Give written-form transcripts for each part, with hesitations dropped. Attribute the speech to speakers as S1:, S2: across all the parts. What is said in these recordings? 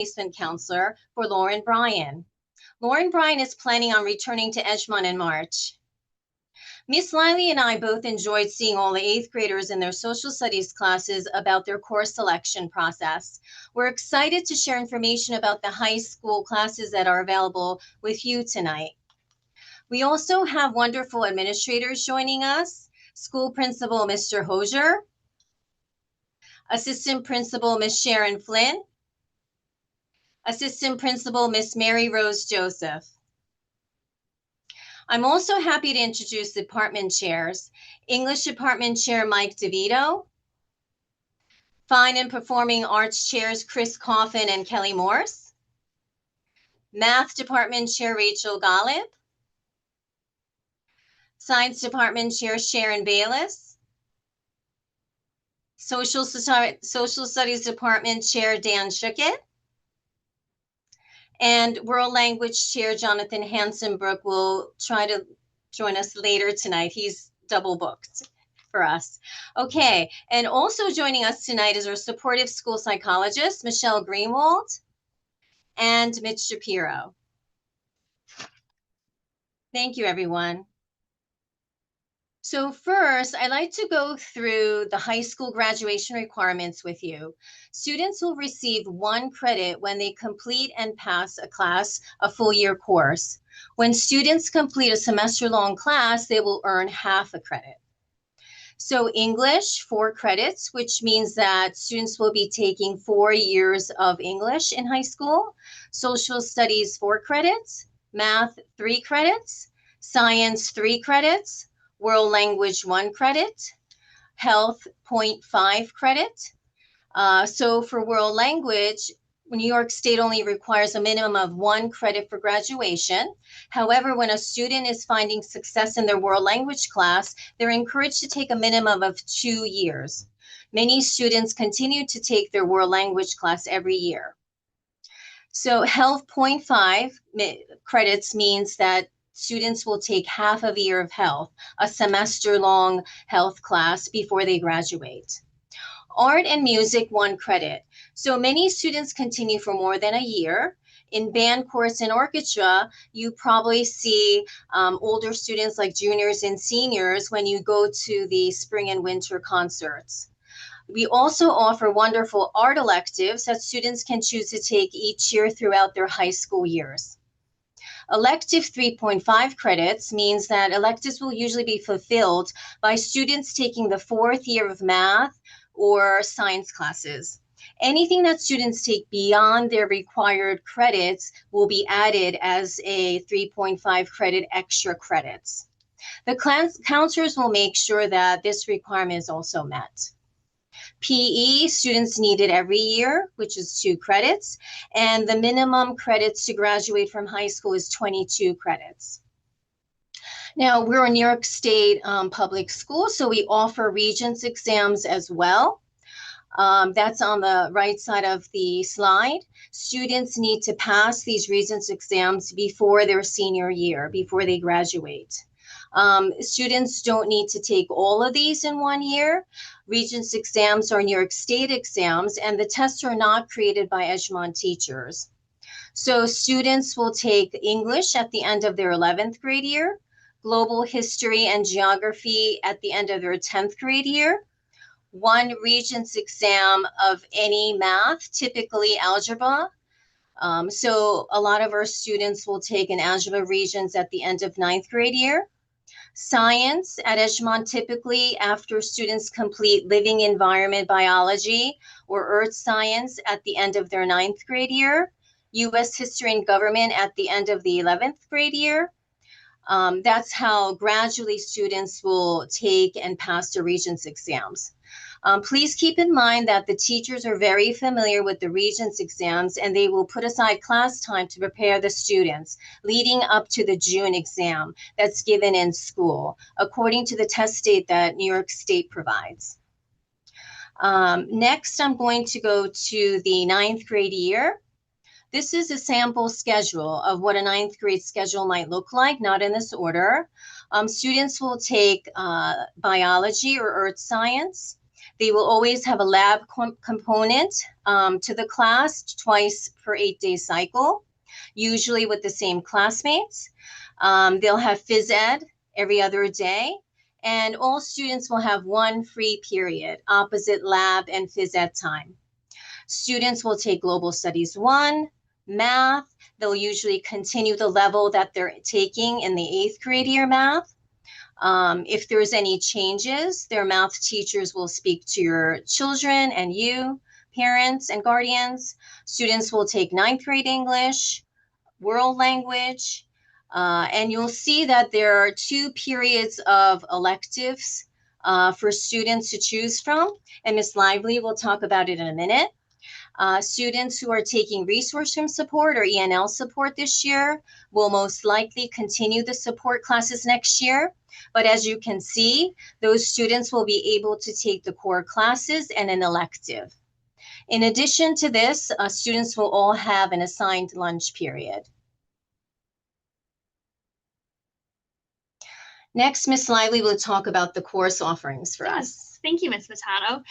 S1: Placement Counselor for Lauren Bryan. Lauren Bryan is planning on returning to Edgemont in March. Miss Liley and I both enjoyed seeing all the 8th graders in their social studies classes about their course selection process. We're excited to share information about the high school classes that are available with you tonight. We also have wonderful administrators joining us. School Principal Mr. Hosier, Assistant Principal Miss Sharon Flynn, Assistant Principal Miss Mary Rose Joseph. I'm also happy to introduce department chairs. English Department Chair Mike DeVito, Fine and Performing Arts Chairs Chris Coffin and Kelly Morse, Math Department Chair Rachel Golub, Science Department Chair Sharon Bayless, Social Studies Department Chair Dan Schuckett, and World Language Chair Jonathan Hansenbrook will try to join us later tonight. He's double booked for us. Okay, and also joining us tonight is our supportive school psychologist, Michelle Greenwald, and Mitch Shapiro. Thank you, everyone. So first, I'd like to go through the high school graduation requirements with you. Students will receive 1 credit when they complete and pass a full year course. When students complete a semester-long class, they will earn half a credit. So English, 4 credits, which means that students will be taking 4 years of English in high school. Social studies, 4 credits. Math, 3 credits. Science, 3 credits. World language, 1 credit. Health, 0.5 credit. So for world language, New York State only requires a minimum of 1 credit for graduation. However, when a student is finding success in their world language class, they're encouraged to take a minimum of 2 years. Many students continue to take their world language class every year. So health 0.5 credits means that students will take half of a year of health, a semester-long health class before they graduate. Art and music, 1 credit. So many students continue for more than a year. In band, chorus, and orchestra, you probably see older students like juniors and seniors when you go to the spring and winter concerts. We also offer wonderful art electives that students can choose to take each year throughout their high school years. Elective 3.5 credits means that electives will usually be fulfilled by students taking the 4th year of math or science classes. Anything that students take beyond their required credits will be added as a 3.5 credit extra credits. The counselors will make sure that this requirement is also met. PE, students need it every year, which is 2 credits, and the minimum credits to graduate from high school is 22 credits. Now, we're a New York State public school, so we offer Regents exams as well. That's on the right side of the slide. Students need to pass these Regents exams before their senior year, before they graduate. Students don't need to take all of these in 1 year. Regents exams are New York State exams, and the tests are not created by Edgemont teachers. So students will take English at the end of their 11th grade year, global history and geography at the end of their 10th grade year, 1 Regents exam of any math, typically algebra. So a lot of our students will take an algebra Regents at the end of 9th grade year. Science at Edgemont, typically after students complete living environment biology or earth science at the end of their 9th grade year. U.S. history and government at the end of the 11th grade year. That's how gradually students will take and pass the Regents exams. Please keep in mind that the teachers are very familiar with the Regents exams, and they will put aside class time to prepare the students leading up to the June exam that's given in school, according to the test date that New York State provides. Next, I'm going to go to the 9th grade year. This is a sample schedule of what a 9th grade schedule might look like, not in this order. Students will take biology or earth science. They will always have a lab component to the class twice per 8-day cycle, usually with the same classmates. They'll have phys ed every other day, and all students will have one free period, opposite lab and phys ed time. Students will take Global Studies 1, math. They'll usually continue the level that they're taking in the 8th grade year math. If there's any changes, their math teachers will speak to your children and you, parents and guardians. Students will take 9th grade English, world language, and you'll see that there are 2 periods of electives for students to choose from, and Ms. Lively will talk about it in a minute. Students who are taking resource room support or ENL support this year will most likely continue the support classes next year. But as you can see, those students will be able to take the core classes and an elective. In addition to this, students will all have an assigned lunch period. Next, Ms. Lively will talk about the course offerings for us.
S2: Thank you, Ms. Matano.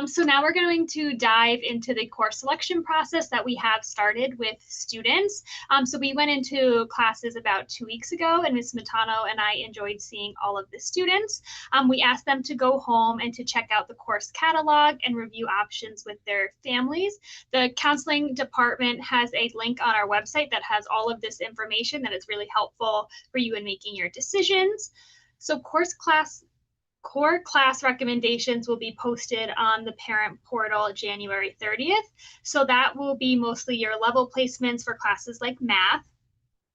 S2: So now we're going to dive into the course selection process that we have started with students. So we went into classes about 2 weeks ago, and Ms. Matano and I enjoyed seeing all of the students. We asked them to go home and to check out the course catalog and review options with their families. The counseling department has a link on our website that has all of this information that is really helpful for you in making your decisions. So core class recommendations will be posted on the parent portal January 30th. So that will be mostly your level placements for classes like math.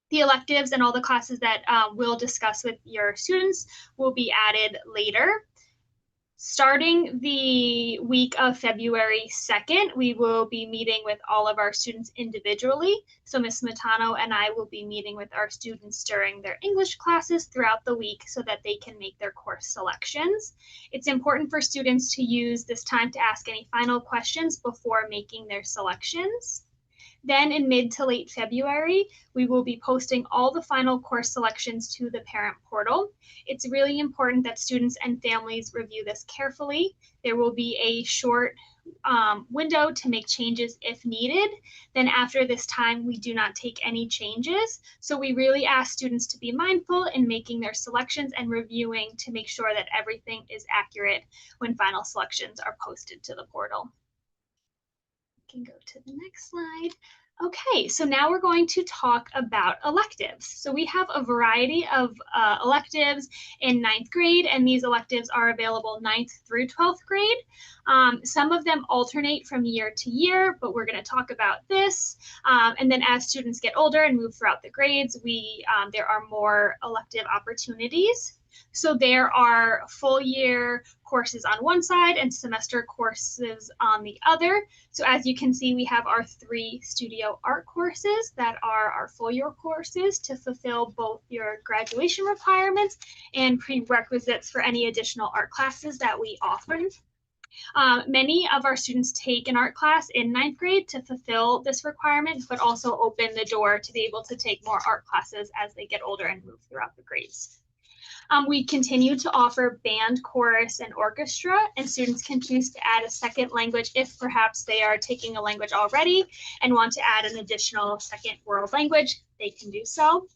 S2: The electives and all the classes that we'll discuss with your students will be added later. Starting the week of February 2nd, we will be meeting with all of our students individually. So Ms. Matano and I will be meeting with our students during their English classes throughout the week so that they can make their course selections. It's important for students to use this time to ask any final questions before making their selections. Then in mid to late February, we will be posting all the final course selections to the parent portal. It's really important that students and families review this carefully. There will be a short window to make changes if needed. Then after this time, we do not take any changes. So we really ask students to be mindful in making their selections and reviewing to make sure that everything is accurate when final selections are posted to the portal. Can go to the next slide. Okay, so now we're going to talk about electives. So we have a variety of electives in 9th grade, and these electives are available 9th through 12th grade. Some of them alternate from year to year, but we're going to talk about this. And then as students get older and move throughout the grades, there are more elective opportunities. So there are full year courses on one side and semester courses on the other. So as you can see, we have our 3 studio art courses that are our full year courses to fulfill both your graduation requirements and prerequisites for any additional art classes that we offer. Many of our students take an art class in 9th grade to fulfill this requirement, but also open the door to be able to take more art classes as they get older and move throughout the grades. We continue to offer band, chorus, and orchestra, and students can choose to add a second language if perhaps they are taking a language already and want to add an additional second world language, they can do so.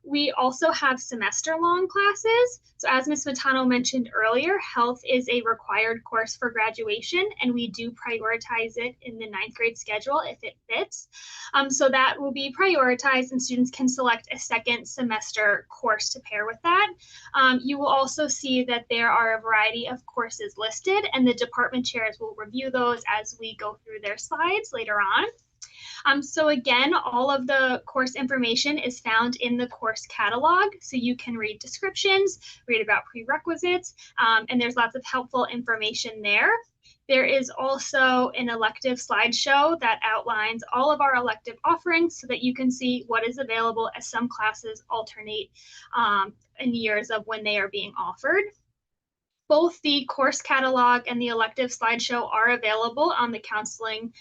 S2: We also have semester-long classes. So as Ms. Matano mentioned earlier, health is a required course for graduation, and we do prioritize it in the 9th grade schedule if it fits. So that will be prioritized, and students can select a second semester course to pair with that. You will also see that there are a variety of courses listed, and the department chairs will review those as we go through their slides later on. So again, all of the course information is found in the course catalog. So you can read descriptions, read about prerequisites, and there's lots of helpful information there. There is also an elective slideshow that outlines all of our elective offerings so that you can see what is available as some classes alternate in years of when they are being offered. Both the course catalog and the elective slideshow are available on the counseling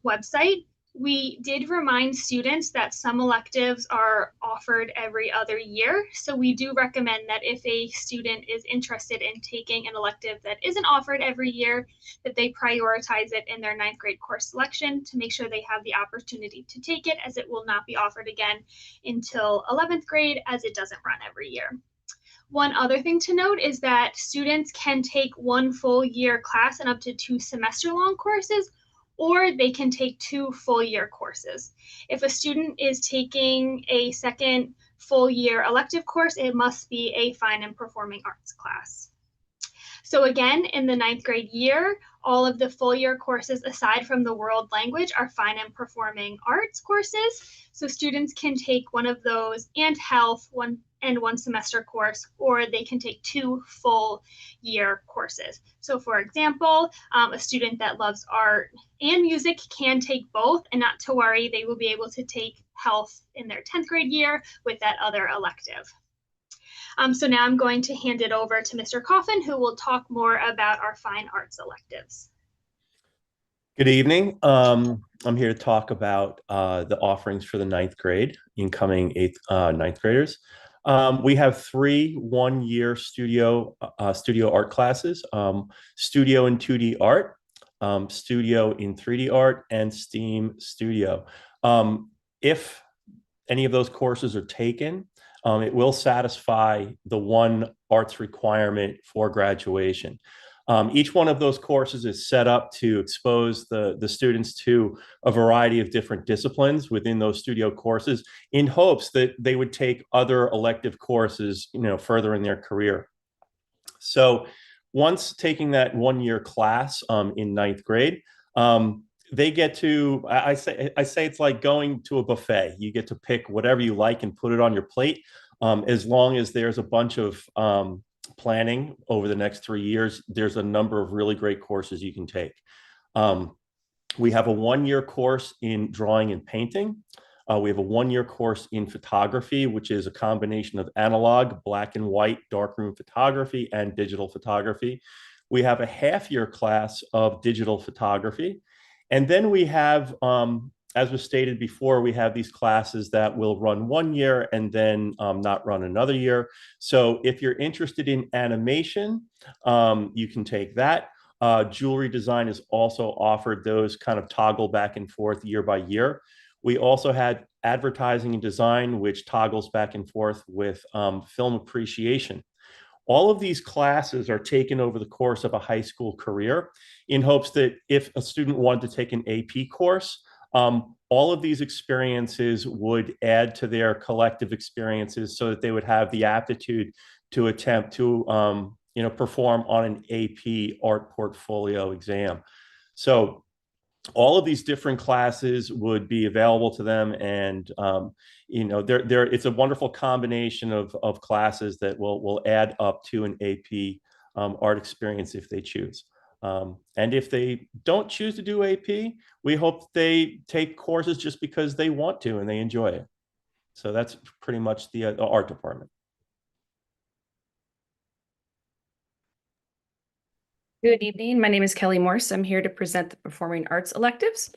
S2: website. We did remind students that some electives are offered every other year. So we do recommend that if a student is interested in taking an elective that isn't offered every year, that they prioritize it in their ninth grade course selection to make sure they have the opportunity to take it, as it will not be offered again until 11th grade, as it doesn't run every year. One other thing to note is that students can take one full year class and up to 2 semester long courses, or they can take 2 full year courses. If a student is taking a second full year elective course, it must be a fine and performing arts class. So again, in the ninth grade year, all of the full year courses aside from the world language are fine and performing arts courses. So students can take one of those and health, one semester course, or they can take 2 full year courses. So for example, a student that loves art and music can take both, and not to worry, they will be able to take health in their 10th grade year with that other elective. So now I'm going to hand it over to Mr. Coffin, who will talk more about our fine arts electives.
S3: Good evening. I'm here to talk about the offerings for the ninth grade, incoming ninth graders. We have 3 one-year studio art classes: studio in 2D art, studio in 3D art, and STEAM studio. If any of those courses are taken, it will satisfy the one arts requirement for graduation. Each one of those courses is set up to expose the students to a variety of different disciplines within those studio courses, in hopes that they would take other elective courses, further in their career. So once taking that one-year class in ninth grade, they get to, I say it's like going to a buffet. You get to pick whatever you like and put it on your plate, as long as there's a bunch of planning over the next 3 years. There's a number of really great courses you can take. We have a one-year course in drawing and painting. We have a one-year course in photography, which is a combination of analog, black and white, darkroom photography, and digital photography. We have a half-year class of digital photography. And then we have, as was stated before, we have these classes that will run 1 year and then not run another year. So if you're interested in animation, you can take that. Jewelry design is also offered. Those kind of toggle back and forth year by year. We also had advertising and design, which toggles back and forth with film appreciation. All of these classes are taken over the course of a high school career, in hopes that if a student wanted to take an AP course, all of these experiences would add to their collective experiences, so that they would have the aptitude to attempt to perform on an AP art portfolio exam. So all of these different classes would be available to them, and it's a wonderful combination of classes that will add up to an AP art experience if they choose. And if they don't choose to do AP, we hope they take courses just because they want to and they enjoy it. So that's pretty much the art department.
S4: Good evening. My name is Kelly Morse. I'm here to present the performing arts electives.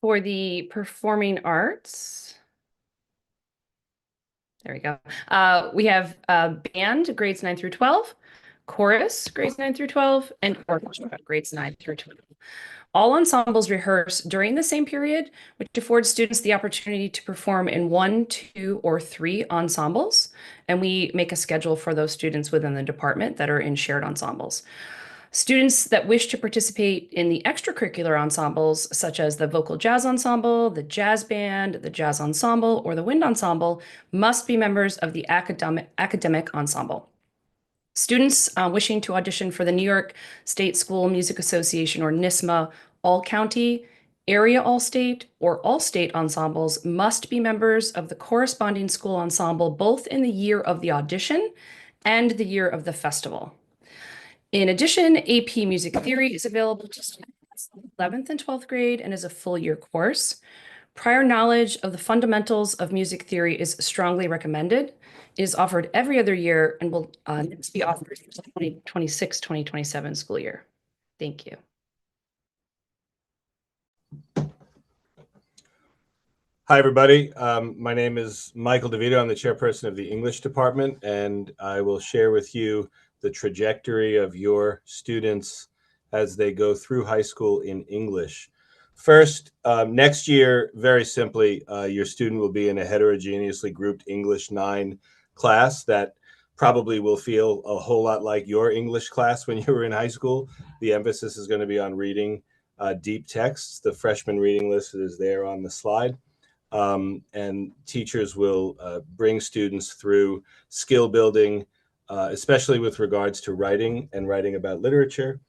S4: For the performing arts, there we go. We have band, grades 9 through 12, chorus, grades 9 through 12, and orchestra, grades 9 through 12. All ensembles rehearse during the same period, which affords students the opportunity to perform in 1, 2, or 3 ensembles. And we make a schedule for those students within the department that are in shared ensembles. Students that wish to participate in the extracurricular ensembles, such as the vocal jazz ensemble, the jazz band, the jazz ensemble, or the wind ensemble, must be members of the academic ensemble. Students wishing to audition for the New York State School Music Association, or NYSSMA, all-county, area all-state, or all-state ensembles must be members of the corresponding school ensemble, both in the year of the audition and the year of the festival. In addition, AP Music Theory is available to students in 11th and 12th grade and is a full year course. Prior knowledge of the fundamentals of music theory is strongly recommended. It is offered every other year and will next be offered for the 2026-2027 school year. Thank you.
S5: Hi, everybody. My name is Michael DeVito. I'm the chairperson of the English department, and I will share with you the trajectory of your students as they go through high school in English. First, next year, very simply, your student will be in a heterogeneously grouped English 9 class that probably will feel a whole lot like your English class when you were in high school. The emphasis is going to be on reading deep texts. The freshman reading list is there on the slide. And teachers will bring students through skill building, especially with regards to writing and writing about literature,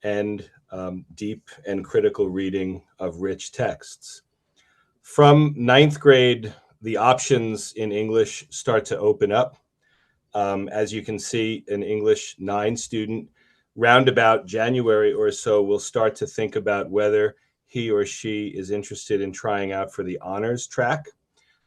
S5: and deep and critical reading of rich texts. From 9th grade, the options in English start to open up. As you can see, an English 9 student, round about January or so, will start to think about whether he or she is interested in trying out for the honors track.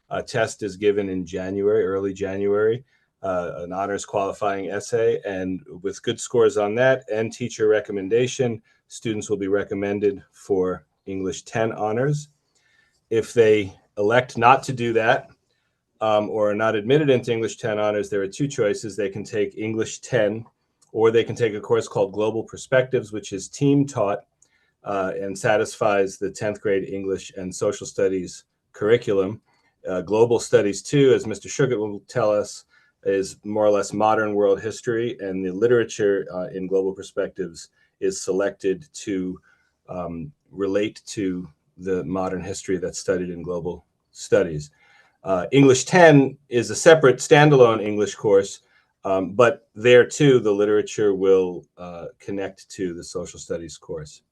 S5: A test is given in January, early January, an honors qualifying essay, and with good scores on that and teacher recommendation, students will be recommended for English 10 honors. If they elect not to do that, or are not admitted into English 10 honors, there are two choices. They can take English 10, or they can take a course called Global Perspectives, which is team taught and satisfies the 10th grade English and social studies curriculum. Global Studies 2, as Mr. Sugar will tell us, is more or less modern world history, and the literature in Global Perspectives is selected to relate to the modern history that's studied in Global Studies. English 10 is a separate standalone English course, but there too the literature will connect to the social studies course.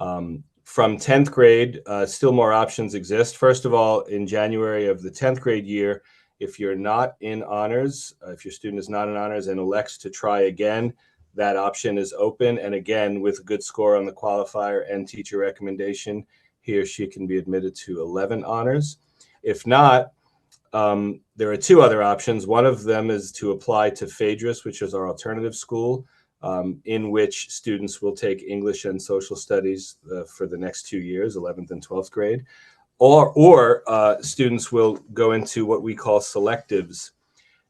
S5: From 10th grade, still more options exist. First of all, in January of the 10th grade year, if you're not in honors, if your student is not in honors and elects to try again, that option is open. And again, with a good score on the qualifier and teacher recommendation, he or she can be admitted to 11 honors. If not, there are two other options. One of them is to apply to Phaedrus, which is our alternative school, in which students will take English and social studies for the next 2 years, 11th and 12th grade. Or students will go into what we call selectives.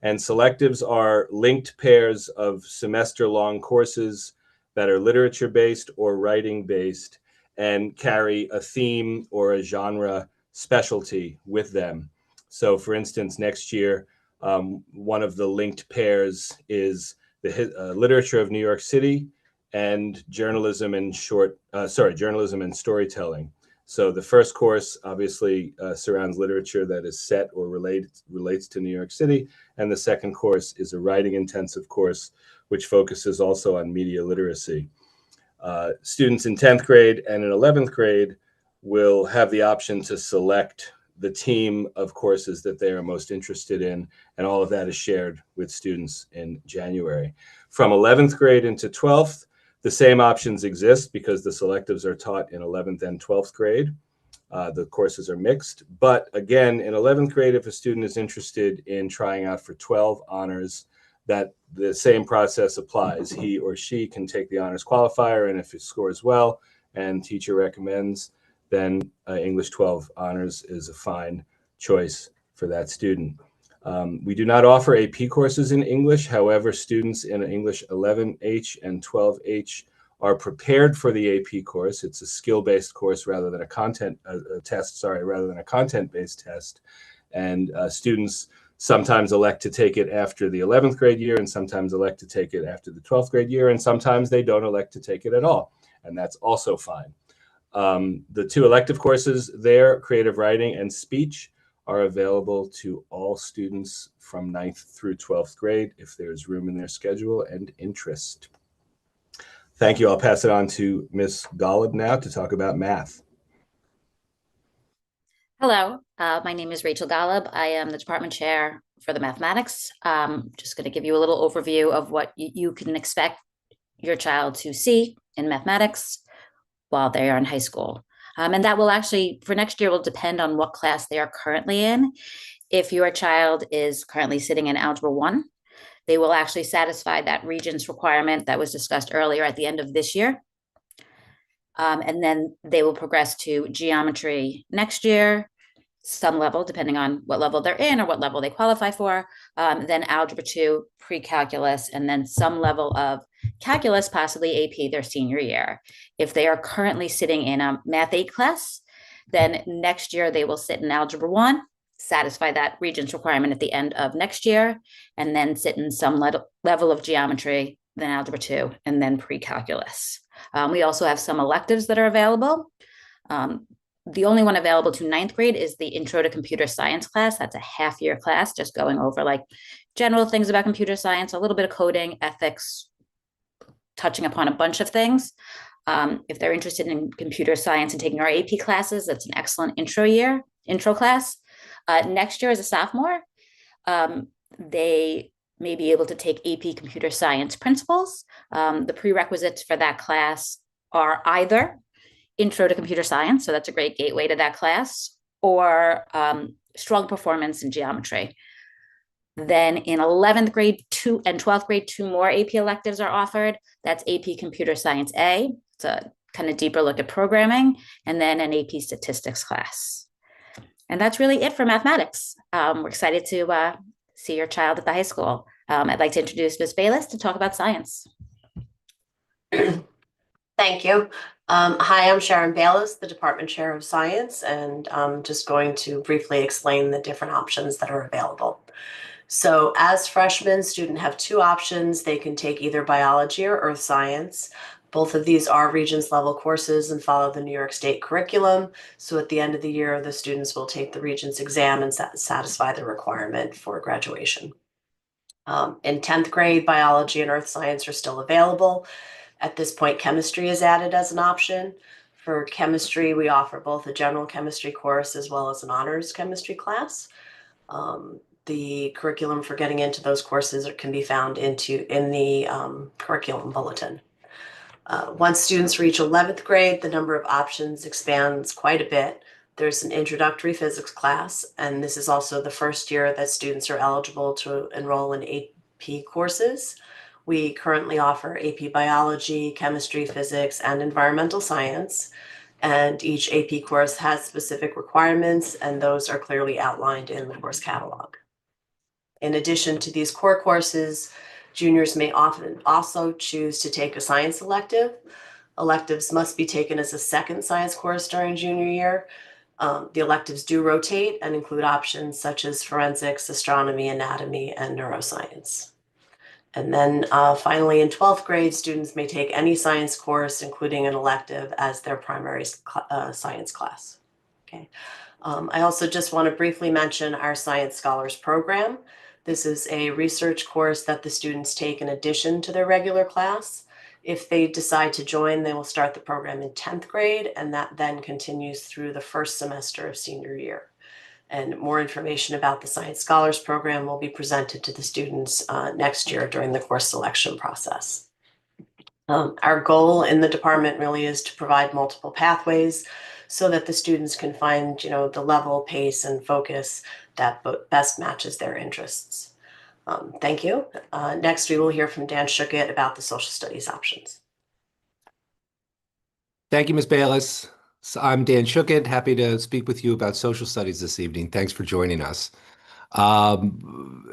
S5: And selectives are linked pairs of semester-long courses that are literature-based or writing-based and carry a theme or a genre specialty with them. So for instance, next year, one of the linked pairs is the literature of New York City and journalism and journalism and storytelling. So the first course obviously surrounds literature that is set or relates to New York City. And the second course is a writing intensive course, which focuses also on media literacy. Students in 10th grade and in 11th grade will have the option to select the team of courses that they are most interested in, and all of that is shared with students in January. From 11th grade into 12th, the same options exist because the selectives are taught in 11th and 12th grade. The courses are mixed, but again, in 11th grade, if a student is interested in trying out for 12 honors, that the same process applies. He or she can take the honors qualifier, and if it scores well and teacher recommends, then English 12 honors is a fine choice for that student. We do not offer AP courses in English. However, students in English 11H and 12H are prepared for the AP course. It's a skill-based course rather than a content-based test. And students sometimes elect to take it after the 11th grade year and sometimes elect to take it after the 12th grade year, and sometimes they don't elect to take it at all. And that's also fine. The two elective courses there, creative writing and speech, are available to all students from 9th through 12th grade if there's room in their schedule and interest. Thank you. I'll pass it on to Ms. Golub now to talk about math.
S6: Hello, my name is Rachel Golub. I am the department chair for the mathematics. Just going to give you a little overview of what you can expect your child to see in mathematics while they are in high school. And that will actually, for next year, will depend on what class they are currently in. If your child is currently sitting in Algebra 1, they will actually satisfy that Regents requirement that was discussed earlier at the end of this year. And then they will progress to geometry next year, some level, depending on what level they're in or what level they qualify for, then Algebra 2, pre-calculus, and then some level of calculus, possibly AP their senior year. If they are currently sitting in a Math 8 class, then next year they will sit in Algebra 1, satisfy that Regents requirement at the end of next year, and then sit in some level of geometry, then Algebra 2, and then pre-calculus. We also have some electives that are available. The only one available to ninth grade is the Intro to Computer Science class. That's a half-year class, just going over like general things about computer science, a little bit of coding, ethics, touching upon a bunch of things. If they're interested in computer science and taking our AP classes, that's an excellent intro class. Next year as a sophomore, they may be able to take AP Computer Science Principles. The prerequisites for that class are either Intro to Computer Science, so that's a great gateway to that class, or strong performance in geometry. Then in 11th grade and 12th grade, 2 more AP electives are offered. That's AP Computer Science A. It's a kind of deeper look at programming, and then an AP Statistics class. And that's really it for mathematics. We're excited to see your child at the high school. I'd like to introduce Ms. Bayless to talk about science.
S7: Thank you. Hi, I'm Sharon Bayless, the Department Chair of Science, and I'm just going to briefly explain the different options that are available. So as freshmen, students have 2 options. They can take either biology or earth science. Both of these are Regents level courses and follow the New York State curriculum. So at the end of the year, the students will take the Regents exam and satisfy the requirement for graduation. In 10th grade, biology and earth science are still available. At this point, chemistry is added as an option. For chemistry, we offer both a general chemistry course as well as an honors chemistry class. The curriculum for getting into those courses can be found in the curriculum bulletin. Once students reach 11th grade, the number of options expands quite a bit. There's an introductory physics class, and this is also the first year that students are eligible to enroll in AP courses. We currently offer AP Biology, Chemistry, Physics, and Environmental Science, and each AP course has specific requirements, and those are clearly outlined in the course catalog. In addition to these core courses, juniors may often also choose to take a science elective. Electives must be taken as a second science course during junior year. The electives do rotate and include options such as forensics, astronomy, anatomy, and neuroscience. And then finally, in 12th grade, students may take any science course, including an elective, as their primary science class. Okay. I also just want to briefly mention our Science Scholars Program. This is a research course that the students take in addition to their regular class. If they decide to join, they will start the program in 10th grade, and that then continues through the first semester of senior year. And more information about the Science Scholars Program will be presented to the students next year during the course selection process. Our goal in the department really is to provide multiple pathways so that the students can find, the level, pace, and focus that best matches their interests. Thank you. Next, we will hear from Dan Schuchat about the social studies options.
S8: Thank you, Ms. Bayless. So I'm Dan Schuchat, happy to speak with you about social studies this evening. Thanks for joining us.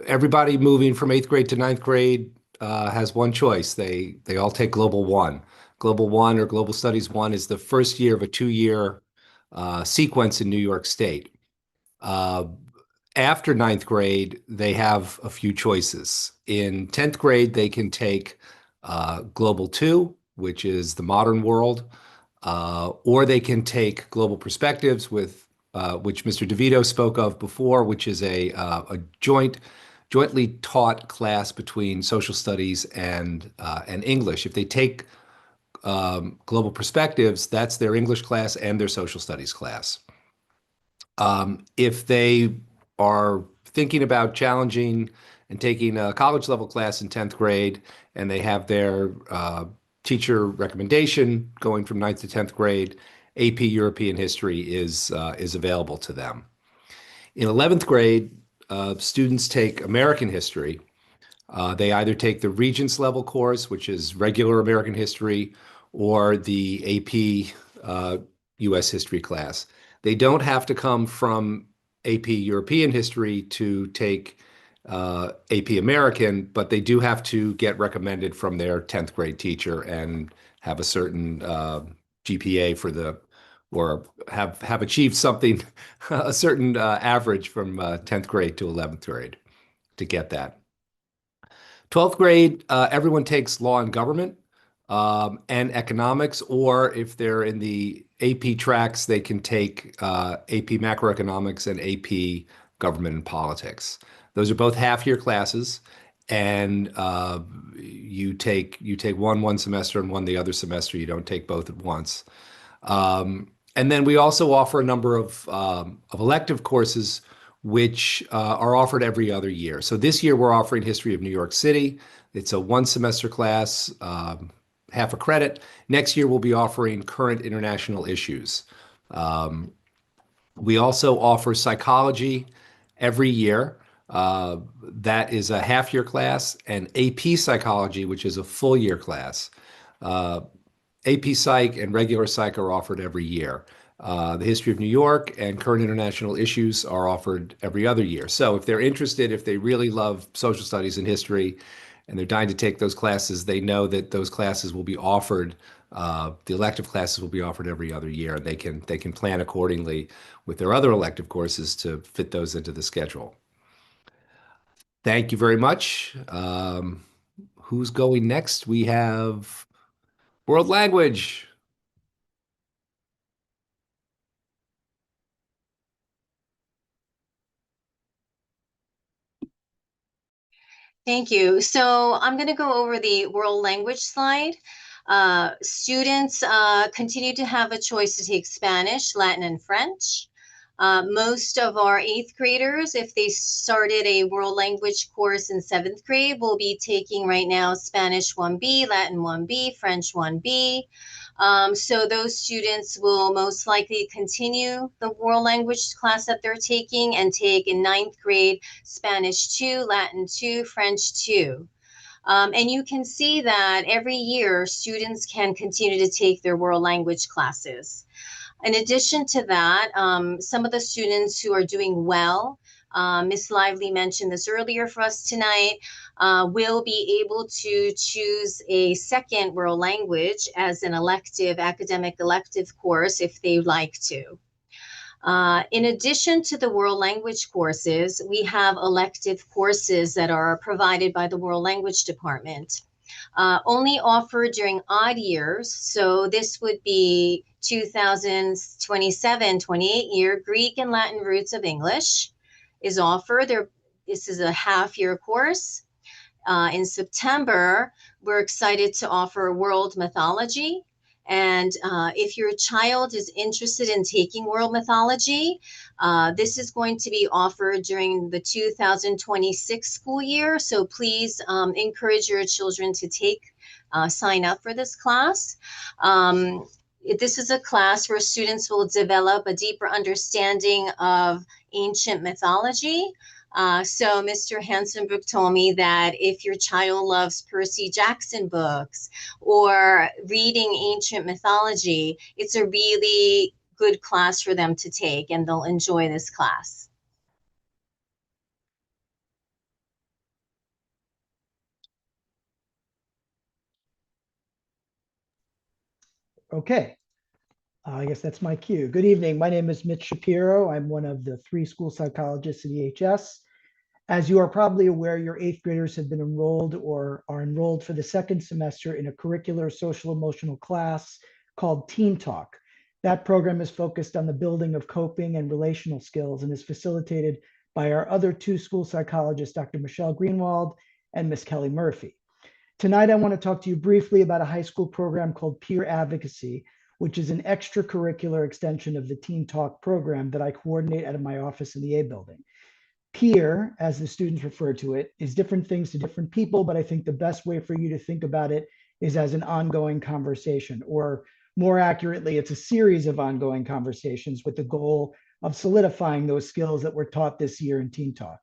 S8: Everybody moving from 8th grade to 9th grade has one choice. They all take Global 1. Global 1 or Global Studies 1 is the first year of a 2-year sequence in New York State. After 9th grade, they have a few choices. In 10th grade, they can take Global 2, which is the modern world, or they can take Global Perspectives, with which Mr. DeVito spoke of before, which is a jointly taught class between social studies and English. If they take Global Perspectives, that's their English class and their social studies class. If they are thinking about challenging and taking a college level class in 10th grade, and they have their teacher recommendation going from 9th to 10th grade, AP European History is available to them. In 11th grade, students take American History. They either take the Regents level course, which is regular American History, or the AP US History class. They don't have to come from AP European history to take AP American, but they do have to get recommended from their 10th grade teacher and have a certain GPA for the, or have achieved something, a certain average from 10th grade to 11th grade to get that. 12th grade, everyone takes law and government and economics, or if they're in the AP tracks, they can take AP macroeconomics and AP government and politics. Those are both half-year classes, and you take one semester and one the other semester. You don't take both at once. And then we also offer a number of elective courses which are offered every other year. So this year we're offering History of New York City. It's a one-semester class, half a credit. Next year we'll be offering Current International Issues. We also offer psychology every year. That is a half-year class, and AP Psychology, which is a full-year class. AP Psych and regular Psych are offered every year. The History of New York and Current International Issues are offered every other year. So if they're interested, if they really love social studies and history, and they're dying to take those classes, they know that those classes will be offered, the elective classes will be offered every other year, and they can plan accordingly with their other elective courses to fit those into the schedule. Thank you very much. Who's going next? We have World Language.
S1: Thank you. So I'm going to go over the world language slide. Students continue to have a choice to take Spanish, Latin, and French. Most of our 8th graders, if they started a world language course in 7th grade, will be taking right now Spanish 1B, Latin 1B, French 1B. So those students will most likely continue the world language class that they're taking and take in 9th grade Spanish 2, Latin 2, French 2. And you can see that every year students can continue to take their world language classes. In addition to that, some of the students who are doing well, Ms. Lively mentioned this earlier for us tonight, will be able to choose a second world language as an elective, academic elective course if they like to. In addition to the world language courses, we have elective courses that are provided by the World Language Department. Only offered during odd years, so this would be 2027-28 year, Greek and Latin Roots of English is offered. This is a half-year course. In September, we're excited to offer World Mythology. And if your child is interested in taking World Mythology, this is going to be offered during the 2026 school year. So please encourage your children to sign up for this class. This is a class where students will develop a deeper understanding of ancient mythology. So Mr. Hansenbrook told me that if your child loves Percy Jackson books or reading ancient mythology, it's a really good class for them to take, and they'll enjoy this class.
S9: Okay, I guess that's my cue. Good evening. My name is Mitch Shapiro. I'm one of the 3 school psychologists at EHS. As you are probably aware, your 8th graders have been enrolled or are enrolled for the 2nd semester in a curricular social emotional class called Teen Talk. That program is focused on the building of coping and relational skills and is facilitated by our other 2 school psychologists, Dr. Michelle Greenwald and Ms. Kelly Murphy. Tonight, I want to talk to you briefly about a high school program called Peer Advocacy, which is an extracurricular extension of the Teen Talk program that I coordinate out of my office in the A building. Peer, as the students refer to it, is different things to different people, but I think the best way for you to think about it is as an ongoing conversation, or more accurately, it's a series of ongoing conversations with the goal of solidifying those skills that were taught this year in Teen Talk.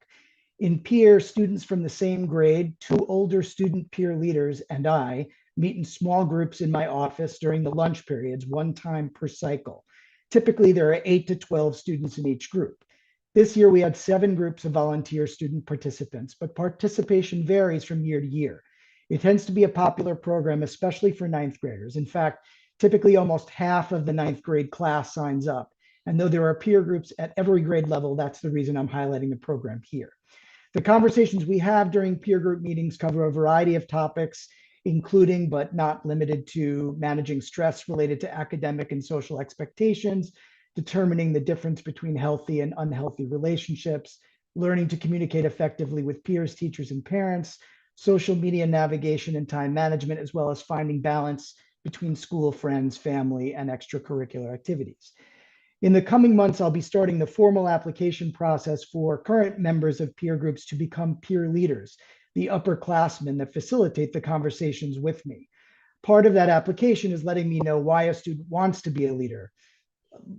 S9: In Peer, students from the same grade, 2 older student peer leaders, and I meet in small groups in my office during the lunch periods, 1 time per cycle. Typically, there are 8 to 12 students in each group. This year, we had 7 groups of volunteer student participants, but participation varies from year to year. It tends to be a popular program, especially for 9th graders. In fact, typically almost half of the 9th grade class signs up. And though there are peer groups at every grade level, that's the reason I'm highlighting the program here. The conversations we have during peer group meetings cover a variety of topics, including but not limited to managing stress related to academic and social expectations, determining the difference between healthy and unhealthy relationships, learning to communicate effectively with peers, teachers, and parents, social media navigation and time management, as well as finding balance between school, friends, family, and extracurricular activities. In the coming months, I'll be starting the formal application process for current members of peer groups to become peer leaders, the upperclassmen that facilitate the conversations with me. Part of that application is letting me know why a student wants to be a leader,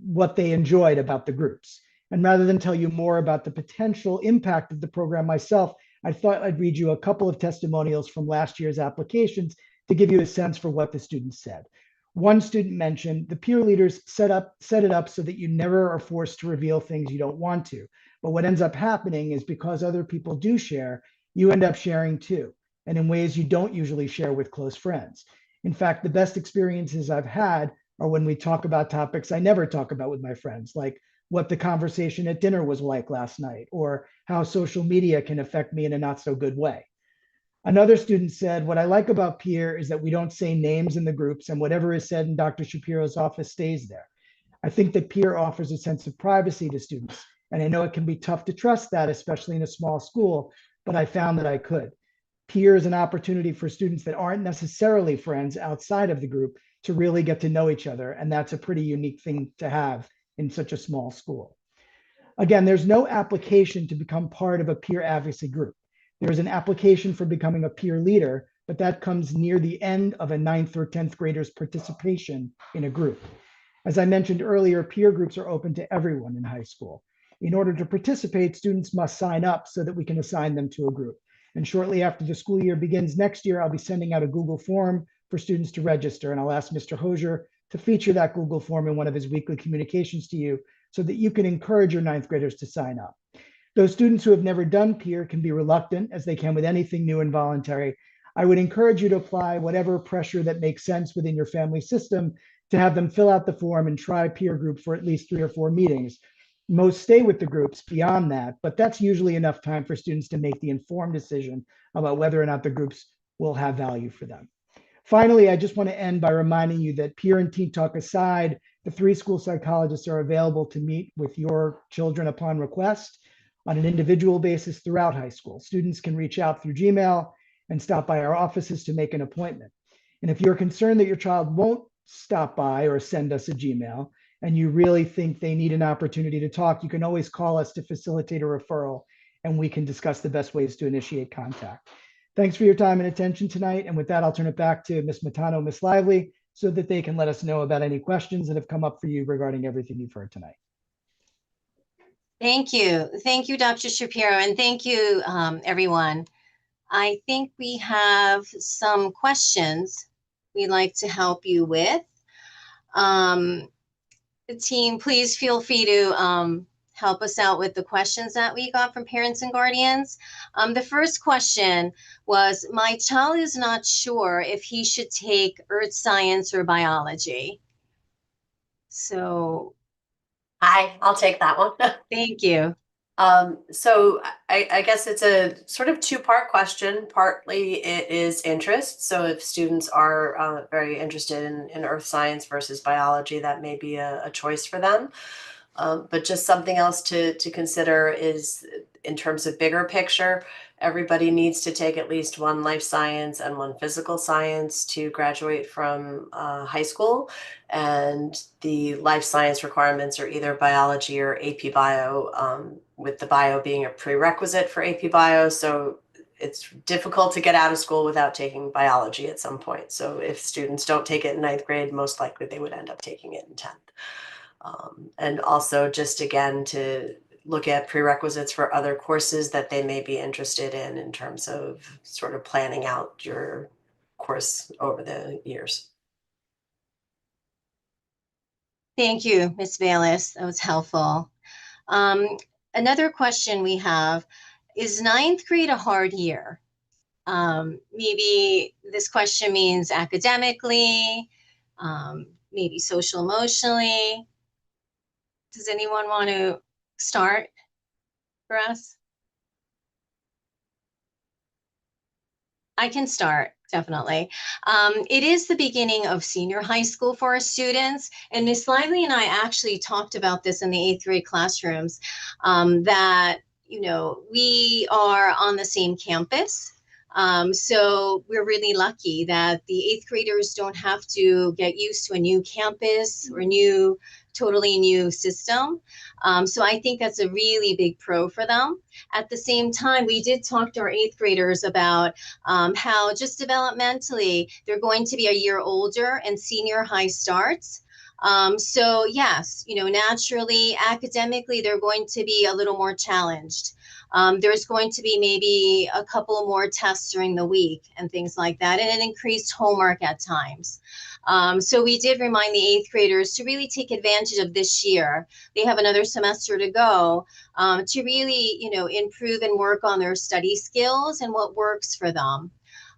S9: what they enjoyed about the groups. And rather than tell you more about the potential impact of the program myself, I thought I'd read you a couple of testimonials from last year's applications to give you a sense for what the students said. One student mentioned the peer leaders set it up so that you never are forced to reveal things you don't want to. But what ends up happening is because other people do share, you end up sharing too, and in ways you don't usually share with close friends. In fact, the best experiences I've had or when we talk about topics I never talk about with my friends, like what the conversation at dinner was like last night, or how social media can affect me in a not so good way. Another student said, what I like about peer is that we don't say names in the groups, and whatever is said in Dr. Shapiro's office stays there. I think that peer offers a sense of privacy to students, and I know it can be tough to trust that, especially in a small school, but I found that I could. Peer is an opportunity for students that aren't necessarily friends outside of the group to really get to know each other. And that's a pretty unique thing to have in such a small school. Again, there's no application to become part of a peer advocacy group. There's an application for becoming a peer leader, but that comes near the end of a 9th or 10th grader's participation in a group. As I mentioned earlier, peer groups are open to everyone in high school. In order to participate, students must sign up so that we can assign them to a group. And shortly after the school year begins next year, I'll be sending out a Google form for students to register. And I'll ask Mr. Hosier to feature that Google form in one of his weekly communications to you so that you can encourage your 9th graders to sign up. Those students who have never done peer can be reluctant, as they can with anything new and voluntary. I would encourage you to apply whatever pressure that makes sense within your family system to have them fill out the form and try peer group for at least 3 or 4 meetings. Most stay with the groups beyond that, but that's usually enough time for students to make the informed decision about whether or not the groups will have value for them. Finally, I just want to end by reminding you that peer and teen talk aside, the 3 school psychologists are available to meet with your children upon request on an individual basis throughout high school. Students can reach out through Gmail and stop by our offices to make an appointment. And if you're concerned that your child won't stop by or send us a Gmail, and you really think they need an opportunity to talk, you can always call us to facilitate a referral, and we can discuss the best ways to initiate contact. Thanks for your time and attention tonight. And with that, I'll turn it back to Ms. Matano, Ms. Lively, so that they can let us know about any questions that have come up for you regarding everything you've heard tonight.
S1: Thank you. Thank you, Dr. Shapiro, and thank you, everyone. I think we have some questions we'd like to help you with. The team, please feel free to help us out with the questions that we got from parents and guardians. The first question was, my child is not sure if he should take earth science or biology. So.
S7: Hi, I'll take that one.
S1: Thank you.
S7: So I guess it's a sort of 2-part question. Partly it is interest. So if students are very interested in earth science versus biology, that may be a choice for them. But just something else to consider is in terms of bigger picture, everybody needs to take at least 1 life science and 1 physical science to graduate from high school. And the life science requirements are either biology or AP Bio, with the bio being a prerequisite for AP Bio. So it's difficult to get out of school without taking biology at some point. So if students don't take it in 9th grade, most likely they would end up taking it in 10th. And also just again to look at prerequisites for other courses that they may be interested in terms of sort of planning out your course over the years.
S1: Thank you, Ms. Bayless. That was helpful. another question we have, is ninth grade a hard year? Maybe this question means academically, maybe social emotionally. Does anyone want to start for us? I can start, definitely. It is the beginning of senior high school for our students. And Miss Lively and I actually talked about this in the 8th grade classrooms, that, you know, we are on the same campus. So we're really lucky that the 8th graders don't have to get used to a new campus or totally new system. So I think that's a really big pro for them. At the same time, we did talk to our 8th graders about how just developmentally, they're going to be a year older and senior high starts. So yes, you know, naturally, academically, they're going to be a little more challenged. There's going to be maybe a couple more tests during the week and things like that, and an increased homework at times. So we did remind the 8th graders to really take advantage of this year. They have another semester to go to really, you know, improve and work on their study skills and what works for them.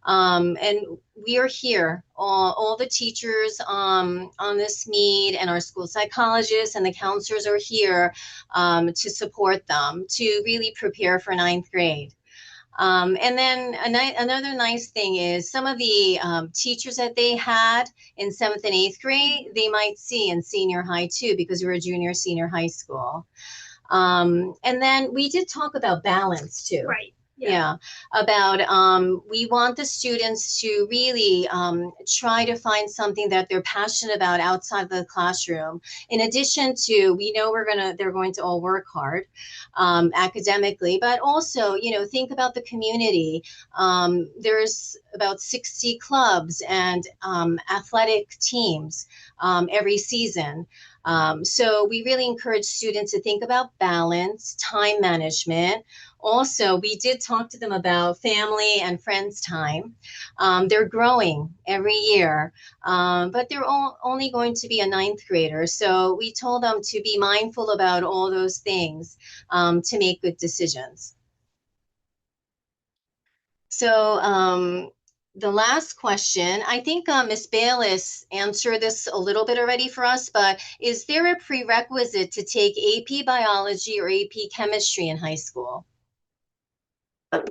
S1: And we are here, all the teachers on this meet and our school psychologists and the counselors are here to support them, to really prepare for ninth grade. And then another nice thing is some of the teachers that they had in 7th and 8th grade, they might see in senior high too, because we're a junior senior high school. And then we did talk about balance too.
S2: Right.
S1: Yeah, about we want the students to really try to find something that they're passionate about outside the classroom. In addition to, we know they're going to all work hard academically, but also, you know, think about the community. There's about 60 clubs and athletic teams every season. So we really encourage students to think about balance, time management. Also, we did talk to them about family and friends time. They're growing every year, but they're only going to be a ninth grader. So we told them to be mindful about all those things to make good decisions. So the last question, I think Ms. Bayless answered this a little bit already for us, but is there a prerequisite to take AP Biology or AP Chemistry in high school?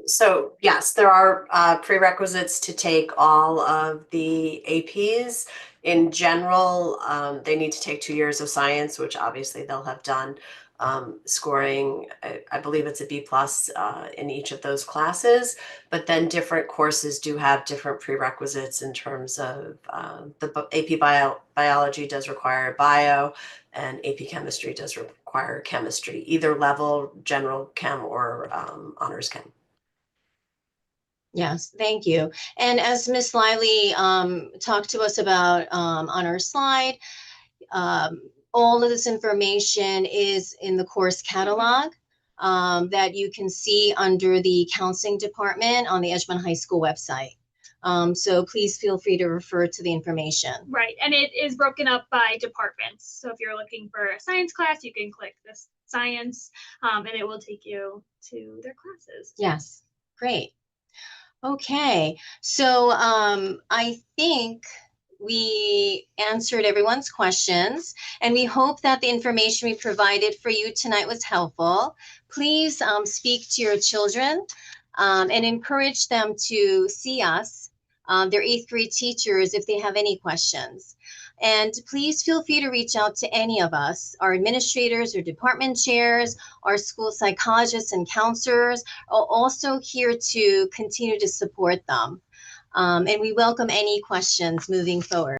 S7: So yes, there are prerequisites to take all of the APs. In general, they need to take 2 years of science, which obviously they'll have done, scoring, I believe it's a B+ in each of those classes. But then different courses do have different prerequisites in terms of the AP Biology does require bio, and AP Chemistry does require chemistry, either level, general chem or honors chem.
S1: Yes, thank you. And as Ms. Lively talked to us about on our slide, all of this information is in the course catalog that you can see under the counseling department on the Edgemont High School website. So please feel free to refer to the information.
S2: Right, and it is broken up by departments. So if you're looking for a science class, you can click this science, and it will take you to their classes.
S1: Yes, great. Okay, so I think we answered everyone's questions, and we hope that the information we provided for you tonight was helpful. Please speak to your children and encourage them to see us, their 8th grade teachers, if they have any questions. And please feel free to reach out to any of us, our administrators or department chairs, our school psychologists and counselors are also here to continue to support them. And we welcome any questions moving forward.